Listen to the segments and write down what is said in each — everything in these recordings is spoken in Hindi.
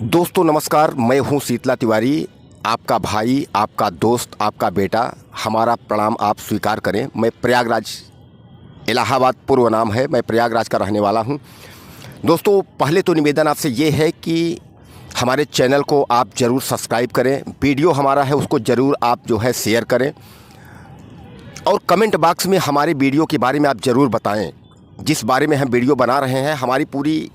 दोस्तों नमस्कार, मैं हूं शीतला तिवारी, आपका भाई, आपका दोस्त, आपका बेटा। हमारा प्रणाम आप स्वीकार करें। मैं प्रयागराज, इलाहाबाद पूर्व नाम है, मैं प्रयागराज का रहने वाला हूं। दोस्तों पहले तो निवेदन आपसे ये है कि हमारे चैनल को आप ज़रूर सब्सक्राइब करें, वीडियो हमारा है उसको ज़रूर आप जो है शेयर करें, और कमेंट बॉक्स में हमारे वीडियो के बारे में आप ज़रूर बताएं। जिस बारे में हम वीडियो बना रहे हैं, हमारी पूरी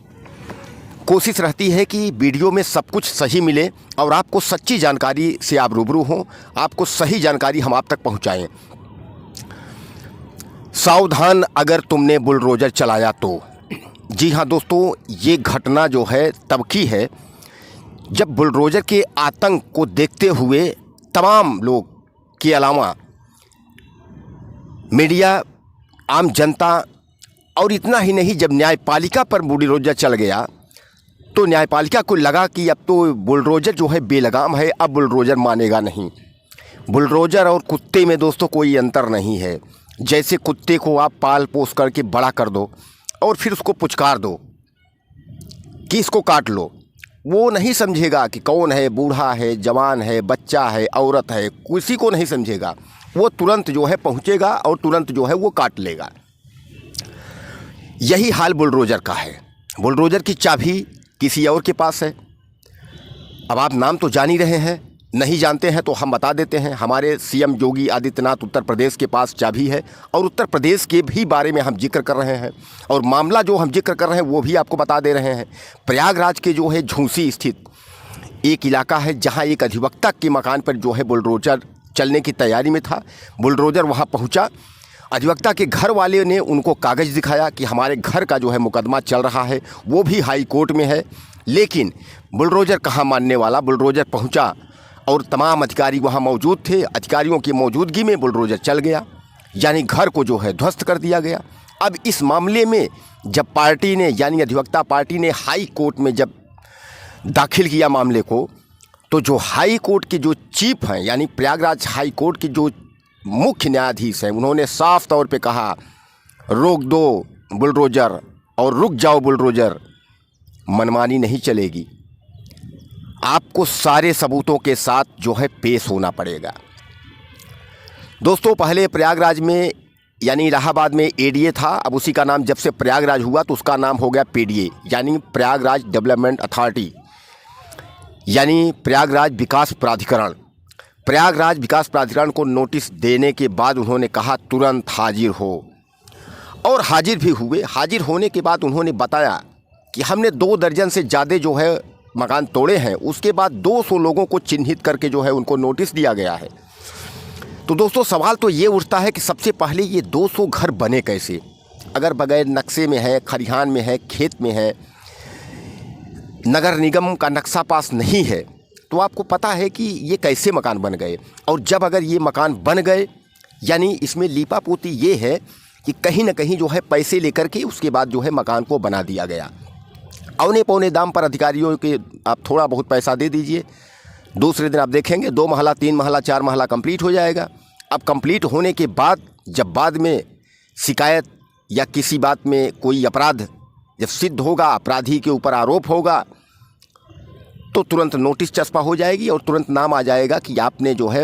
कोशिश रहती है कि वीडियो में सब कुछ सही मिले और आपको सच्ची जानकारी से आप रूबरू हों, आपको सही जानकारी हम आप तक पहुंचाएं। सावधान अगर तुमने बुलडोजर चलाया तो। जी हाँ दोस्तों, ये घटना जो है तब की है जब बुलडोजर के आतंक को देखते हुए तमाम लोग के अलावा मीडिया, आम जनता, और इतना ही नहीं, जब न्यायपालिका पर बुलडोजर चल गया तो न्यायपालिका को लगा कि अब तो बुलडोजर जो है बेलगाम है, अब बुलडोजर मानेगा नहीं। बुलडोजर और कुत्ते में दोस्तों कोई अंतर नहीं है। जैसे कुत्ते को आप पाल पोस करके बड़ा कर दो और फिर उसको पुचकार दो कि इसको काट लो, वो नहीं समझेगा कि कौन है, बूढ़ा है, जवान है, बच्चा है, औरत है, किसी को नहीं समझेगा। वो तुरंत जो है पहुंचेगा और तुरंत जो है वो काट लेगा। यही हाल बुलडोजर का है। बुलडोजर की चाबी किसी और के पास है। अब आप नाम तो जान ही रहे हैं, नहीं जानते हैं तो हम बता देते हैं। हमारे सीएम योगी आदित्यनाथ उत्तर प्रदेश के पास चाबी है, और उत्तर प्रदेश के भी बारे में हम जिक्र कर रहे हैं, और मामला जो हम जिक्र कर रहे हैं वो भी आपको बता दे रहे हैं। प्रयागराज के जो है झूंसी स्थित एक इलाका है, जहां एक अधिवक्ता के मकान पर जो है बुलडोजर चलने की तैयारी में था। बुलडोजर वहां पहुंचा। अधिवक्ता के घर वाले ने उनको कागज़ दिखाया कि हमारे घर का जो है मुकदमा चल रहा है, वो भी हाई कोर्ट में है। लेकिन बुलडोजर कहाँ मानने वाला। बुलडोजर पहुंचा और तमाम अधिकारी वहां मौजूद थे। अधिकारियों की मौजूदगी में बुलडोजर चल गया, यानी घर को जो है ध्वस्त कर दिया गया। अब इस मामले में जब पार्टी ने, यानी अधिवक्ता पार्टी ने हाई कोर्ट में जब दाखिल किया मामले को, तो जो हाई कोर्ट के जो चीफ हैं, यानी प्रयागराज हाई कोर्ट के जो मुख्य न्यायाधीश हैं, उन्होंने साफ तौर पे कहा, रोक दो बुलडोजर और रुक जाओ बुलडोजर, मनमानी नहीं चलेगी। आपको सारे सबूतों के साथ जो है पेश होना पड़ेगा। दोस्तों पहले प्रयागराज में, यानी इलाहाबाद में एडीए था। अब उसी का नाम जब से प्रयागराज हुआ तो उसका नाम हो गया पीडीए, यानी प्रयागराज डेवलपमेंट अथॉरिटी, यानी प्रयागराज विकास प्राधिकरण। प्रयागराज विकास प्राधिकरण को नोटिस देने के बाद उन्होंने कहा तुरंत हाजिर हो, और हाजिर भी हुए। हाजिर होने के बाद उन्होंने बताया कि हमने 2 दर्जन से ज़्यादा जो है मकान तोड़े हैं। उसके बाद 200 लोगों को चिन्हित करके जो है उनको नोटिस दिया गया है। तो दोस्तों सवाल तो ये उठता है कि सबसे पहले ये 200 घर बने कैसे, अगर बगैर नक्शे में है, खलिहान में है, खेत में है, नगर निगम का नक्शा पास नहीं है, तो आपको पता है कि ये कैसे मकान बन गए। और जब अगर ये मकान बन गए, यानी इसमें लीपापोती ये है कि कहीं ना कहीं जो है पैसे लेकर के उसके बाद जो है मकान को बना दिया गया। औने पौने दाम पर अधिकारियों के आप थोड़ा बहुत पैसा दे दीजिए, दूसरे दिन आप देखेंगे 2 महला, 3 महला, 4 महला कंप्लीट हो जाएगा। अब कंप्लीट होने के बाद जब बाद में शिकायत या किसी बात में कोई अपराध जब सिद्ध होगा, अपराधी के ऊपर आरोप होगा, तो तुरंत नोटिस चस्पा हो जाएगी और तुरंत नाम आ जाएगा कि आपने जो है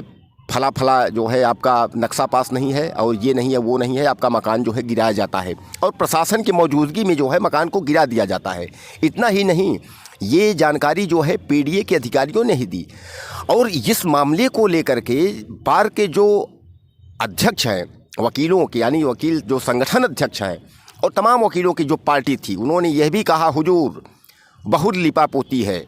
फला फला जो है आपका नक्शा पास नहीं है, और ये नहीं है, वो नहीं है, आपका मकान जो है गिराया जाता है, और प्रशासन की मौजूदगी में जो है मकान को गिरा दिया जाता है। इतना ही नहीं, ये जानकारी जो है पीडीए के अधिकारियों ने ही दी। और इस मामले को लेकर के बार के जो अध्यक्ष हैं वकीलों के, यानी वकील जो संगठन अध्यक्ष हैं, और तमाम वकीलों की जो पार्टी थी, उन्होंने यह भी कहा हुजूर बहुत लिपापोती है,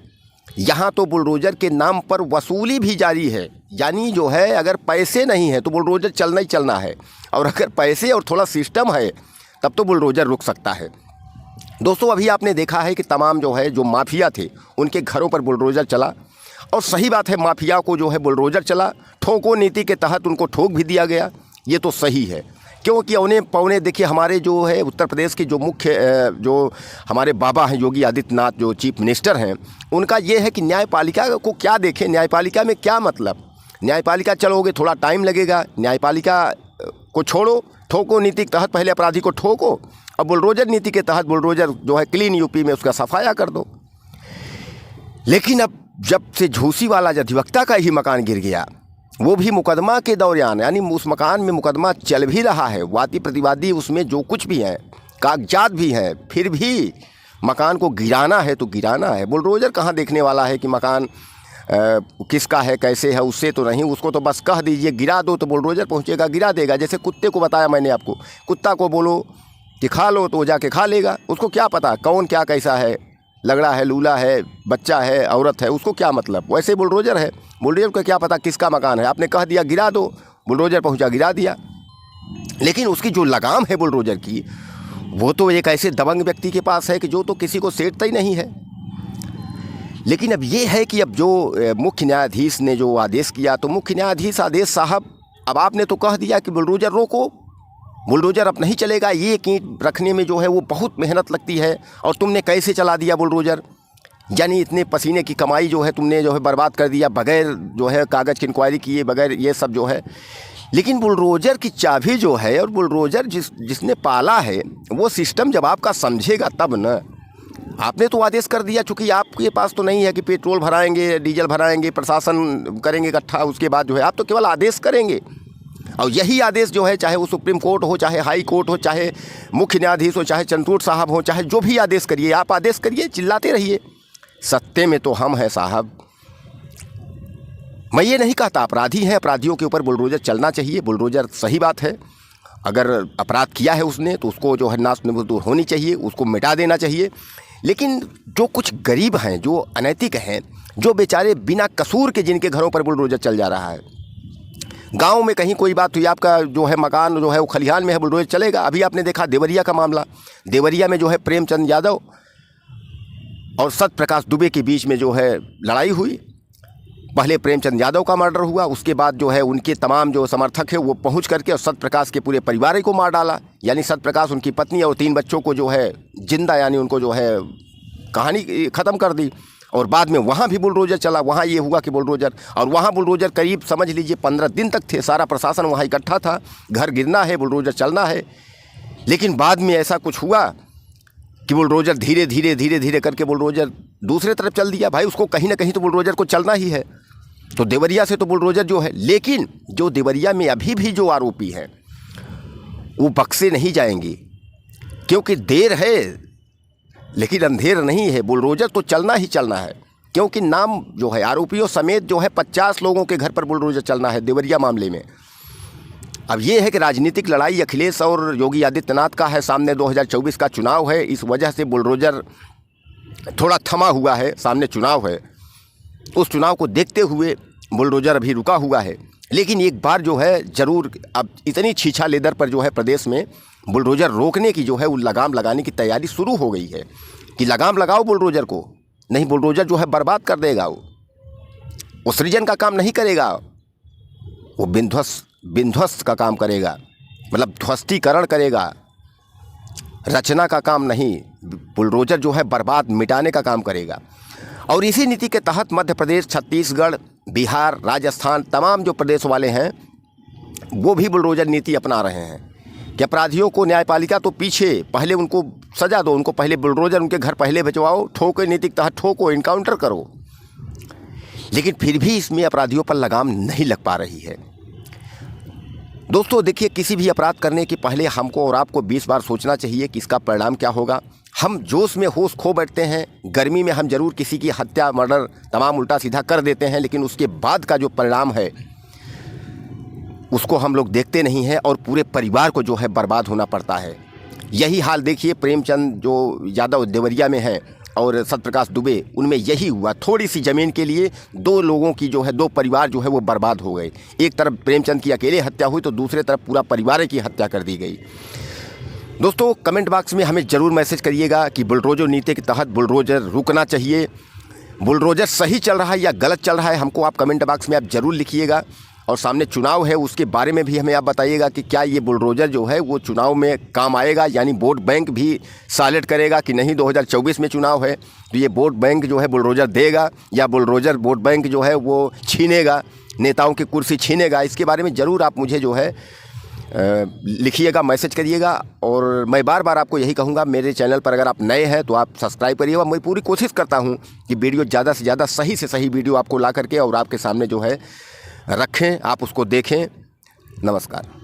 यहाँ तो बुलडोजर के नाम पर वसूली भी जारी है। यानी जो है अगर पैसे नहीं है तो बुलडोजर चलना ही चलना है, और अगर पैसे और थोड़ा सिस्टम है तब तो बुलडोजर रुक सकता है। दोस्तों अभी आपने देखा है कि तमाम जो है जो माफिया थे उनके घरों पर बुलडोजर चला, और सही बात है, माफिया को जो है बुलडोजर चला, ठोको नीति के तहत उनको ठोक भी दिया गया। ये तो सही है, क्योंकि औने पौने देखिए हमारे जो है उत्तर प्रदेश के जो मुख्य जो हमारे बाबा हैं योगी आदित्यनाथ, जो चीफ मिनिस्टर हैं, उनका ये है कि न्यायपालिका को क्या देखें, न्यायपालिका में क्या मतलब, न्यायपालिका चलोगे थोड़ा टाइम लगेगा, न्यायपालिका को छोड़ो, ठोको नीति के तहत पहले अपराधी को ठोको, और बुलडोजर नीति के तहत बुलडोजर जो है क्लीन यूपी में उसका सफाया कर दो। लेकिन अब जब से झूसी वाला अधिवक्ता का ही मकान गिर गया, वो भी मुकदमा के दौरान, यानी उस मकान में मुकदमा चल भी रहा है, वादी प्रतिवादी उसमें जो कुछ भी है, कागजात भी हैं, फिर भी मकान को गिराना है तो गिराना है। बुलडोज़र कहाँ देखने वाला है कि मकान किसका है, कैसे है, उससे तो नहीं। उसको तो बस कह दीजिए गिरा दो तो बुलडोज़र पहुँचेगा, गिरा देगा। जैसे कुत्ते को बताया मैंने आपको, कुत्ता को बोलो कि खा लो तो वो जाके खा लेगा। उसको क्या पता कौन क्या कैसा है, लगड़ा है, लूला है, बच्चा है, औरत है, उसको क्या मतलब। वैसे बुलडोज़र है, बुलडोज़र को क्या पता किसका मकान है। आपने कह दिया गिरा दो, बुलडोज़र पहुँचा गिरा दिया। लेकिन उसकी जो लगाम है बुलडोज़र की, वो तो एक ऐसे दबंग व्यक्ति के पास है कि जो तो किसी को सेठता ही नहीं है। लेकिन अब ये है कि अब जो मुख्य न्यायाधीश ने जो आदेश किया, तो मुख्य न्यायाधीश आदेश साहब, अब आपने तो कह दिया कि बुलडोज़र रोको, बुलडोज़र अब नहीं चलेगा। ये ईंट रखने में जो है वो बहुत मेहनत लगती है, और तुमने कैसे चला दिया बुलडोज़र, यानी इतने पसीने की कमाई जो है तुमने जो है बर्बाद कर दिया, बगैर जो है कागज़ की इंक्वायरी किए, बगैर ये सब जो है। लेकिन बुलडोज़र की चाबी जो है, और बुलडोज़र जिसने पाला है, वो सिस्टम जब आपका समझेगा तब न। आपने तो आदेश कर दिया, चूँकि आपके पास तो नहीं है कि पेट्रोल भराएंगे, डीजल भराएंगे, प्रशासन करेंगे इकट्ठा, उसके बाद जो है आप तो केवल आदेश करेंगे। और यही आदेश जो है, चाहे वो सुप्रीम कोर्ट हो, चाहे हाई कोर्ट हो, चाहे मुख्य न्यायाधीश हो, चाहे चंद्रचूड़ साहब हो, चाहे जो भी आदेश करिए, आप आदेश करिए, चिल्लाते रहिए। सत्ते में तो हम हैं साहब। मैं ये नहीं कहता अपराधी हैं, अपराधियों के ऊपर बुलडोज़र चलना चाहिए, बुलडोज़र सही बात है। अगर अपराध किया है उसने तो उसको जो है नाश नबूद होनी चाहिए, उसको मिटा देना चाहिए। लेकिन जो कुछ गरीब हैं, जो अनैतिक हैं, जो बेचारे बिना कसूर के जिनके घरों पर बुलडोज़र चल जा रहा है, गांव में कहीं कोई बात हुई, आपका जो है मकान जो है वो खलिहान में है, बुलडोज़र चलेगा। अभी आपने देखा देवरिया का मामला, देवरिया में जो है प्रेमचंद यादव और सत्यप्रकाश दुबे के बीच में जो है लड़ाई हुई। पहले प्रेमचंद यादव का मर्डर हुआ, उसके बाद जो है उनके तमाम जो समर्थक है वो पहुंच करके और सत्यप्रकाश के पूरे परिवार को मार डाला। यानी सत्यप्रकाश, उनकी पत्नी और 3 बच्चों को जो है जिंदा, यानी उनको जो है कहानी ख़त्म कर दी। और बाद में वहाँ भी बुलडोज़र चला, वहाँ ये हुआ कि बुलडोज़र, और वहाँ बुलडोज़र करीब समझ लीजिए 15 दिन तक थे, सारा प्रशासन वहाँ इकट्ठा था, घर गिरना है, बुलडोज़र चलना है। लेकिन बाद में ऐसा कुछ हुआ कि बुलडोज़र धीरे धीरे करके बुलडोज़र दूसरे तरफ चल दिया। भाई उसको कहीं ना कहीं तो बुलडोज़र को चलना ही है, तो देवरिया से तो बुलडोज़र जो है। लेकिन जो देवरिया में अभी भी जो आरोपी हैं वो बक्से नहीं जाएंगे, क्योंकि देर है लेकिन अंधेर नहीं है। बुलडोज़र तो चलना ही चलना है, क्योंकि नाम जो है आरोपियों समेत जो है 50 लोगों के घर पर बुलडोज़र चलना है देवरिया मामले में। अब ये है कि राजनीतिक लड़ाई अखिलेश और योगी आदित्यनाथ का है, सामने 2024 का चुनाव है, इस वजह से बुलडोज़र थोड़ा थमा हुआ है, सामने चुनाव है, उस चुनाव को देखते हुए बुलडोज़र अभी रुका हुआ है। लेकिन एक बार जो है ज़रूर, अब इतनी छीछा लेदर पर जो है प्रदेश में बुलडोज़र रोकने की जो है वो लगाम लगाने की तैयारी शुरू हो गई है कि लगाम लगाओ बुलडोज़र को, नहीं बुलडोज़र जो है बर्बाद कर देगा। वो सृजन का काम नहीं करेगा, वो विध्वंस का काम करेगा, मतलब ध्वस्तीकरण करेगा, रचना का काम नहीं। बुलडोज़र जो है बर्बाद मिटाने का काम करेगा। और इसी नीति के तहत मध्य प्रदेश, छत्तीसगढ़, बिहार, राजस्थान, तमाम जो प्रदेश वाले हैं वो भी बुलडोज़र नीति अपना रहे हैं कि अपराधियों को न्यायपालिका तो पीछे, पहले उनको सज़ा दो, उनको पहले बुलडोज़र उनके घर पहले भिजवाओ, ठोको, नीति के तहत ठोको, इनकाउंटर करो। लेकिन फिर भी इसमें अपराधियों पर लगाम नहीं लग पा रही है। दोस्तों देखिए, किसी भी अपराध करने के पहले हमको और आपको 20 बार सोचना चाहिए कि इसका परिणाम क्या होगा। हम जोश में होश खो बैठते हैं, गर्मी में हम ज़रूर किसी की हत्या, मर्डर, तमाम उल्टा सीधा कर देते हैं, लेकिन उसके बाद का जो परिणाम है उसको हम लोग देखते नहीं हैं और पूरे परिवार को जो है बर्बाद होना पड़ता है। यही हाल देखिए प्रेमचंद जो यादव देवरिया में हैं और सत्यप्रकाश दुबे, उनमें यही हुआ। थोड़ी सी ज़मीन के लिए 2 लोगों की जो है, 2 परिवार जो है वो बर्बाद हो गए। एक तरफ प्रेमचंद की अकेले हत्या हुई तो दूसरे तरफ पूरा परिवार की हत्या कर दी गई। दोस्तों कमेंट बॉक्स में हमें ज़रूर मैसेज करिएगा कि बुलडोज़र नीति के तहत बुलडोज़र रुकना चाहिए, बुलडोज़र सही चल रहा है या गलत चल रहा है, हमको आप कमेंट बॉक्स में आप ज़रूर लिखिएगा। और सामने चुनाव है, उसके बारे में भी हमें आप बताइएगा कि क्या ये बुलडोज़र जो है वो चुनाव में काम आएगा, यानी वोट बैंक भी सालेट करेगा कि नहीं। 2024 में चुनाव है तो ये वोट बैंक जो है बुलडोज़र देगा या बुलडोज़र वोट बैंक जो है वो छीनेगा, नेताओं की कुर्सी छीनेगा। इसके बारे में ज़रूर आप मुझे जो है लिखिएगा, मैसेज करिएगा। और मैं बार बार आपको यही कहूँगा, मेरे चैनल पर अगर आप नए हैं तो आप सब्सक्राइब करिएगा। मैं पूरी कोशिश करता हूँ कि वीडियो ज़्यादा से ज़्यादा सही से सही वीडियो आपको ला करके और आपके सामने जो है रखें, आप उसको देखें। नमस्कार।